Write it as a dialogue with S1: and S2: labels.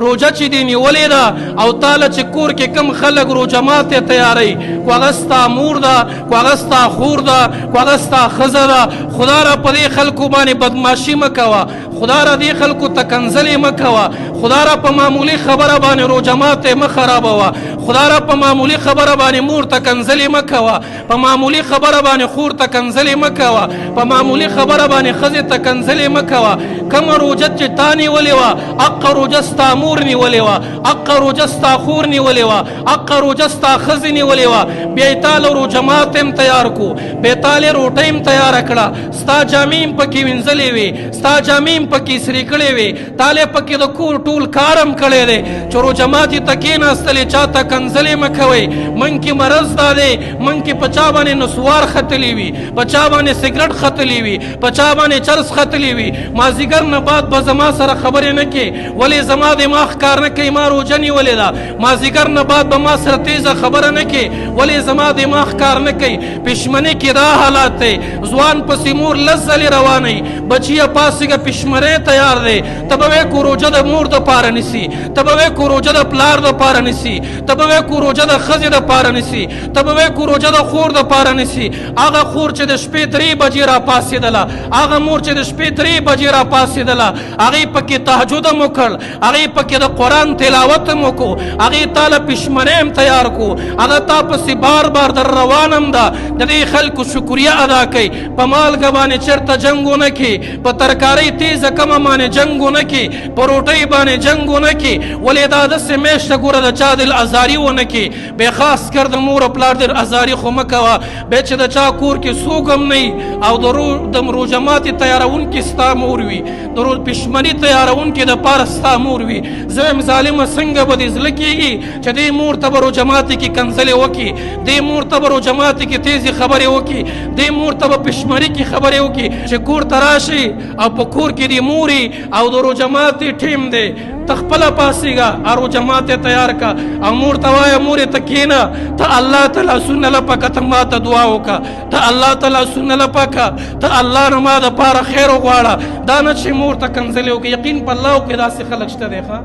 S1: روجه چې دې نیولې ده او تاله چې کور کې کم خلک روجه ماتې تیاروي، کو هغه ستا مور ده، کو هغه ستا خور ده، کو هغه ستا ښځه ده، خدا را په دې خلکو باندې بدماشي مه کوه، خدا را دې خلکو ته کنځلې مه کوه، خدا را په معمولي خبره باندې روجه ماتې مه خرابوه، خدا را په معمولي خبره باندې مور ته کنځلې مه کوه، په معمولي خبره باندې خور ته کنځلې مه کوه، په معمولي خبره باندې ښځې ته کنځلې مه کوه. کومه روجه چې تا نیولې وه حقه روجه ستا مور نیولې وه، حقه روجه ستا خور نیولې وه، حقه روجه ستا ښځې نیولې وه، بیا یې تا له روجه ماتې هم تیار کړو، بیا تا یې روټۍ هم تیاره کړه، ستا جامې هم پکې وینځلې وې، ستا جامې هم پکې استري کړې وې، تا یې پکې د کور ټول کار هم کړی دی چې روجه ماتې ته کېناستلې چا ته کنځلې مه کوئ. موږ کې مرض دا دی، موږ کې په چا باندې نسوار ختلی وي، په چا باندې سګرټ ختلی وي، په چا باندې چرس ختلی وي. مازدیګر نه بعد به زما سره خبرې نه کې، ولې زما دماغ کار نه کوي، ما روجه نیولې ده. مازدیګر نه بعد به ما سره تیزه خبره نه کې، ولې زما دماغ کار نه کوي. پشمنۍ کې دا حالات دی، ځوان پسې مور لس ځلې روانوي، بچیه پاسېږه پشمنۍ تیار دی، ته به وایې کو روجه د مور دپاره نیسي، ته به وایې کو روجه د پلار دپاره نیسي، ته به وایې کو روجه د ښځې دپاره نیسي، ته به وایې کو روجه د خور دپاره نیسي. هغه خور چې د شپې 3 بجې را پاڅېدله، هغه مور چې د شپې 3 بجې را پاڅېدله، هغې پکې تهجد هم وکړ، هغې پکې د قرآن تلاوت هم وکړو، هغې تا له پشمنۍ هم تیار کړو، هغه تا پسې بار بار در روان هم ده. د دې خلکو شکریه ادا کوي، په مالګه باندې چېرته جنګ ونه کړي، په ترکارۍ تیزه کمه باندې جنګ ونه کړي، په روټۍ باندې جنګ ونه کړي، ولې دا داسې میاشته ګوره د چا دل ازاري ونه کړي. بیا خاص کر د مور او پلار دل ازاري خو مه کوه، بیا چې د چا کور کې څوک هم نه او د روجه ماتې تیارونکي ستا مور وي، د پشمني تیارونکي دپاره ستا مور وي. زه وایم ظالمه څنګه به دې زړه کېږي چې دې مور ته به روجه ماتې کې کنځلې وکړي، دې مور ته به روجه ماتې کې تیزې خبرې وکړي، دې مور ته به پشمني کې خبرې وکړي چې کور ته راشي او په کور کې دې موري او د روجه ماتې ټیم دی، ته خپله پاڅېږه روجه ماتې تیار کا او مور ته وایه مورې ته کښېنه، ته الله ته لاسونه لپکه، ته ما ته دعا وکړه، ته الله ته لاسونه لپکه، ته الله نه ما دپاره خیر وغواړه. دا نه چې مور ته کنځلې وکړي. یقین په الله وکړې داسې خلک شته دی ښه